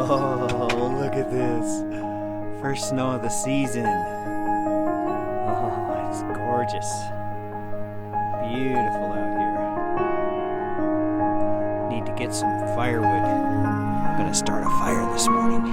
Oh, look at this. First snow of the season. Oh, it's gorgeous. Beautiful out here. Need to get some firewood. I'm gonna start a fire this morning.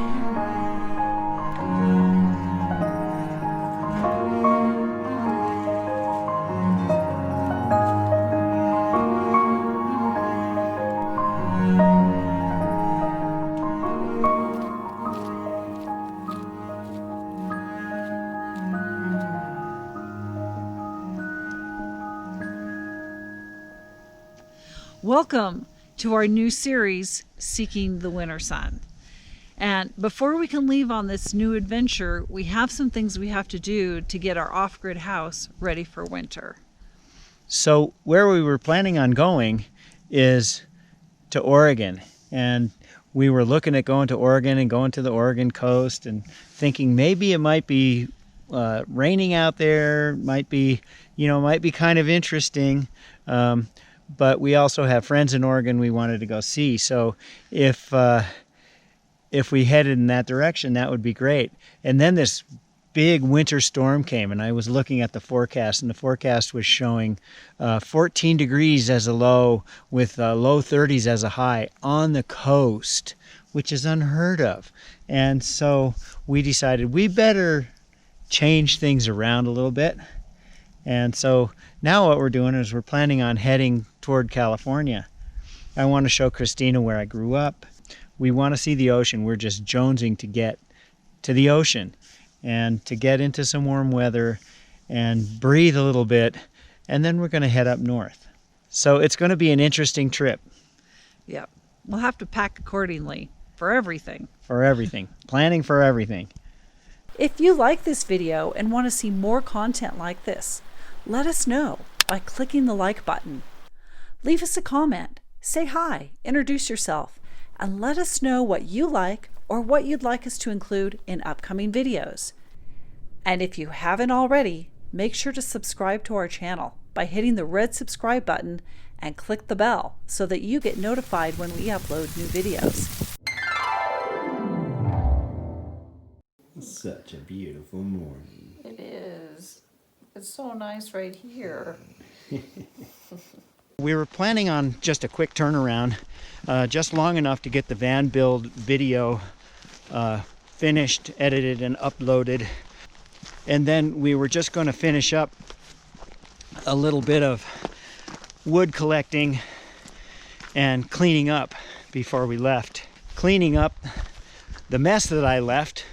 Welcome to our new series, Seeking the Winter Sun. And before we can leave on this new adventure, we have some things we have to do to get our off-grid house ready for winter. So where we were planning on going is to Oregon. And we were looking at going to Oregon and going to the Oregon coast and thinking maybe it might be raining out there, might be kind of interesting. But we also have friends in Oregon we wanted to go see. So if we headed in that direction, that would be great. And then this big winter storm came, and I was looking at the forecast, and the forecast was showing 14 degrees as a low with low 30s as a high on the coast, which is unheard of. And so we decided we better change things around a little bit. And so now what we're doing is we're planning on heading toward California. I want to show Christina where I grew up. We want to see the ocean. We're just jonesing to get to the ocean and to get into some warm weather and breathe a little bit. And then we're going to head up north. So it's going to be an interesting trip. Yep. We'll have to pack accordingly for everything. For everything. Planning for everything. If you like this video and want to see more content like this, let us know by clicking the like button. Leave us a comment, say hi, introduce yourself, and let us know what you like or what you'd like us to include in upcoming videos. And if you haven't already, make sure to subscribe to our channel by hitting the red subscribe button and click the bell so that you get notified when we upload new videos. Such a beautiful morning. It is. It's so nice right here. We were planning on just a quick turnaround, just long enough to get the Van Build video finished, edited, and uploaded. And then we were just going to finish up a little bit of wood collecting and cleaning up before we left. Cleaning up the mess that I left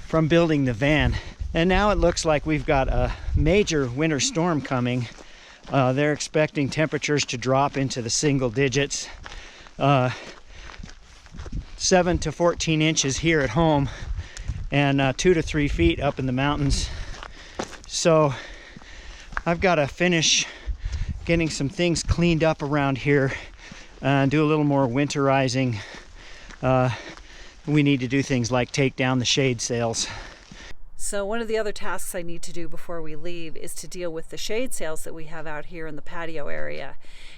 from building the van. And now it looks like we've got a major winter storm coming. They're expecting temperatures to drop into the single digits. 7 to 14 inches here at home and 2 to 3 feet up in the mountains. So I've got to finish getting some things cleaned up around here and do a little more winterizing. We need to do things like take down the shade sails. So one of the other tasks I need to do before we leave is to deal with the shade sails that we have out here in the patio area.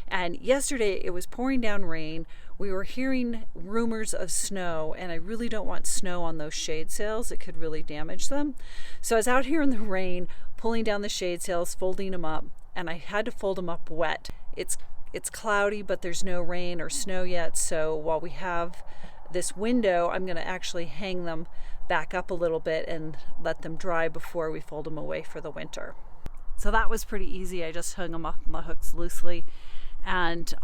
And yesterday it was pouring down rain. We were hearing rumors of snow, and I really don't want snow on those shade sails. It could really damage them. So I was out here in the rain, pulling down the shade sails, folding them up, and I had to fold them up wet. It's cloudy, but there's no rain or snow yet. So while we have this window, I'm going to actually hang them back up a little bit and let them dry before we fold them away for the winter. So that was pretty easy. I just hung them up on the hooks loosely, and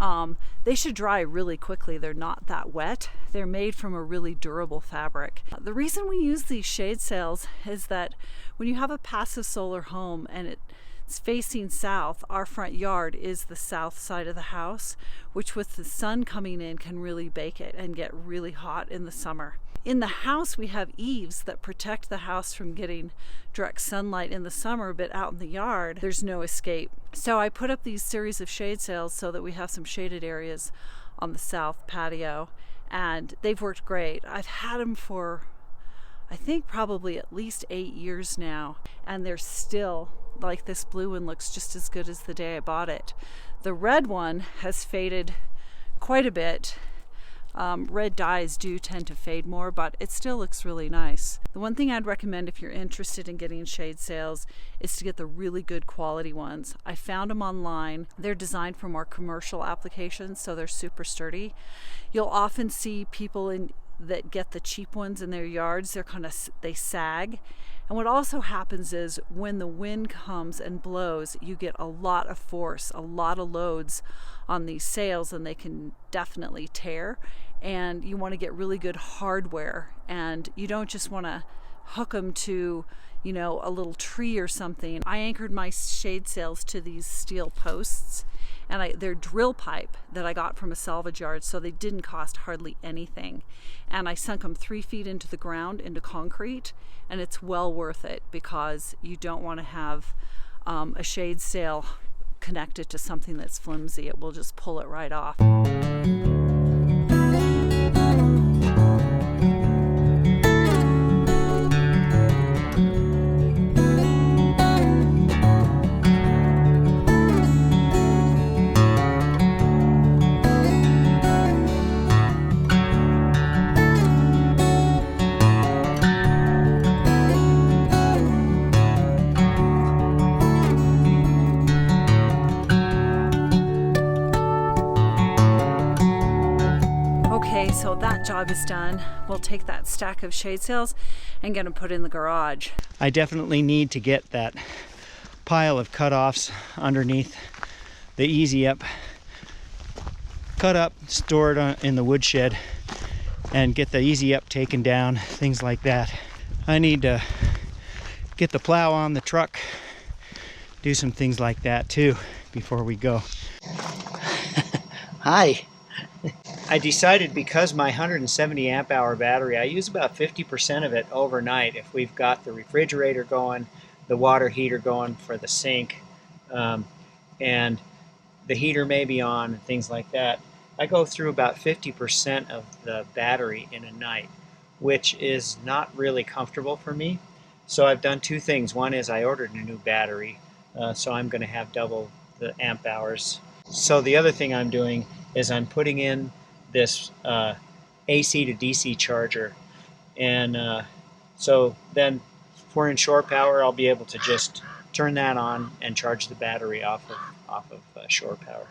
they should dry really quickly. They're not that wet. They're made from a really durable fabric. The reason we use these shade sails is that when you have a passive solar home and it's facing south, our front yard is the south side of the house, which with the sun coming in can really bake it and get really hot in the summer. In the house, we have eaves that protect the house from getting direct sunlight in the summer, but out in the yard, there's no escape. So I put up these series of shade sails so that we have some shaded areas on the south patio, and they've worked great. I've had them for, I think, probably at least 8 years now, and they're still, like this blue one looks just as good as the day I bought it. The red one has faded quite a bit, Red dyes do tend to fade more, but it still looks really nice. The one thing I'd recommend if you're interested in getting shade sails is to get the really good quality ones. I found them online. They're designed for more commercial applications, so they're super sturdy. You'll often see people that get the cheap ones in their yards. They sag. And what also happens is when the wind comes and blows, you get a lot of force, a lot of loads on these sails, and they can definitely tear. And you want to get really good hardware, and you don't just want to hook them to, a little tree or something. I anchored my shade sails to these steel posts, and they're drill pipe that I got from a salvage yard, so they didn't cost hardly anything. And I sunk them 3 feet into the ground, into concrete, and it's well worth it because you don't want to have a shade sail connected to something that's flimsy. It will just pull it right off. Okay, so that job is done. We'll take that stack of shade sails and get them put in the garage. I definitely need to get that pile of cutoffs underneath the Easy Up cut up, stored in the woodshed, and get the Easy Up taken down, things like that. I need to get the plow on the truck, do some things like that too before we go. Hi. I decided, because my 170 amp hour battery, I use about 50% of it overnight if we've got the refrigerator going, the water heater going for the sink, and the heater may be on, and things like that. I go through about 50% of the battery in a night, which is not really comfortable for me. So I've done two things. One is I ordered a new battery, so I'm going to have double the amp hours. So the other thing I'm doing is I'm putting in this AC to DC charger, and so then if we're in shore power, I'll be able to just turn that on and charge the battery off of shore power.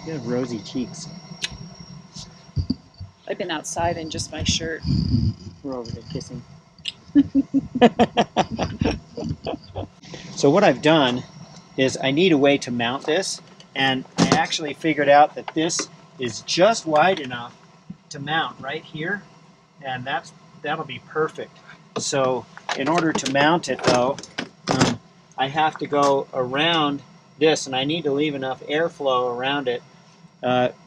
You have rosy cheeks. I've been outside in just my shirt. We're over there kissing. So what I've done is I need a way to mount this, and I actually figured out that this is just wide enough to mount right here, and that'll be perfect. So in order to mount it though, I have to go around this, and I need to leave enough airflow around it.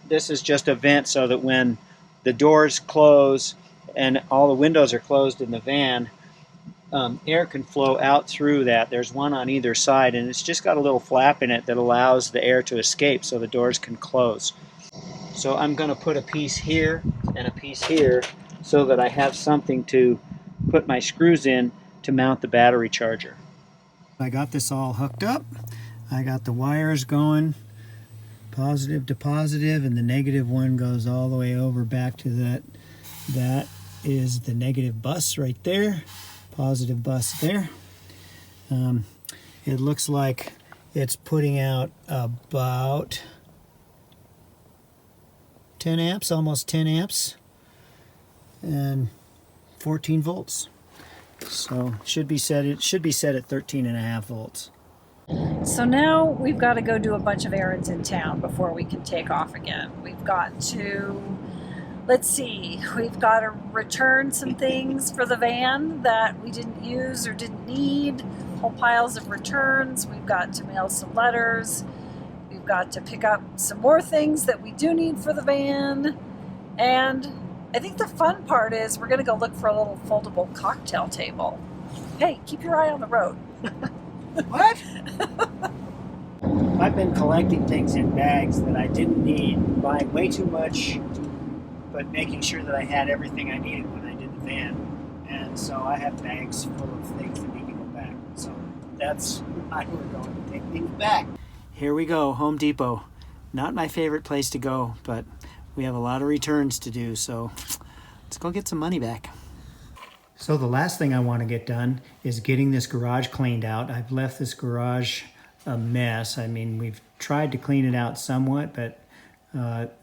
This is just a vent so that when the doors close and all the windows are closed in the van, air can flow out through that. There's one on either side, and it's just got a little flap in it that allows the air to escape so the doors can close. So I'm going to put a piece here and a piece here so that I have something to put my screws in to mount the battery charger. I got this all hooked up. I got the wires going positive to positive, and the negative one goes all the way over back to that. That is the negative bus right there, positive bus there. It looks like it's putting out about 10 amps, almost 10 amps, and 14 volts. So it should be set at 13.5 volts. So now we've got to go do a bunch of errands in town before we can take off again. We've got to, let's see, we've got to return some things for the van that we didn't use or didn't need, whole piles of returns. We've got to mail some letters. We've got to pick up some more things that we do need for the van. And I think the fun part is we're going to go look for a little foldable cocktail table. Hey, keep your eye on the road. What? I've been collecting things in bags that I didn't need, buying way too much, but making sure that I had everything I needed when I did the van. And so I have bags full of things that need to go back. So that's why we're going to take things back. Here we go, Home Depot. Not my favorite place to go, but we have a lot of returns to do, so let's go get some money back. So the last thing I want to get done is getting this garage cleaned out. I've left this garage a mess. I mean, we've tried to clean it out somewhat, but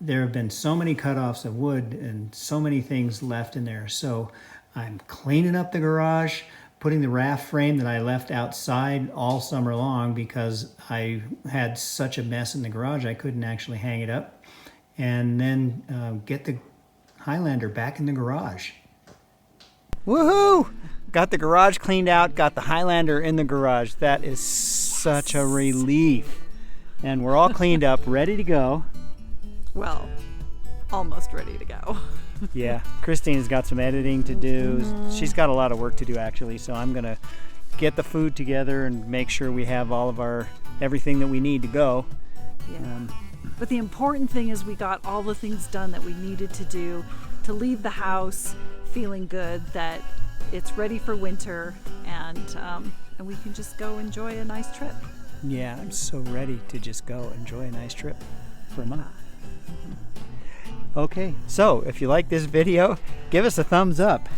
there have been so many cutoffs of wood and so many things left in there. So I'm cleaning up the garage, putting the raft frame that I left outside all summer long because I had such a mess in the garage I couldn't actually hang it up, and then get the Highlander back in the garage. Woohoo! Got the garage cleaned out, got the Highlander in the garage. That is such a relief. And we're all cleaned up, ready to go. Well, almost ready to go. Yeah, Christine's got some editing to do. She's got a lot of work to do actually, so I'm gonna get the food together and make sure we have all of our everything that we need to go. Yeah. But the important thing is we got all the things done that we needed to do to leave the house feeling good that it's ready for winter, and we can just go enjoy a nice trip. Yeah, I'm so ready to just go enjoy a nice trip for a month. Okay, so if you like this video, give us a thumbs up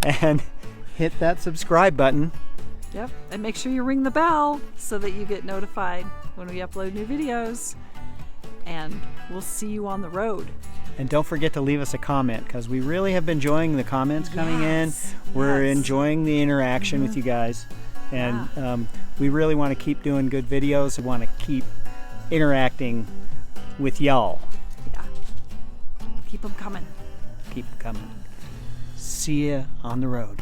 and hit that subscribe button. Yep, and make sure you ring the bell so that you get notified when we upload new videos. And we'll see you on the road. And don't forget to leave us a comment, because we really have been enjoying the comments coming in. We're enjoying the interaction with you guys. And we really want to keep doing good videos. We want to keep interacting with y'all. Yeah. Keep them coming. Keep them coming. See ya on the road.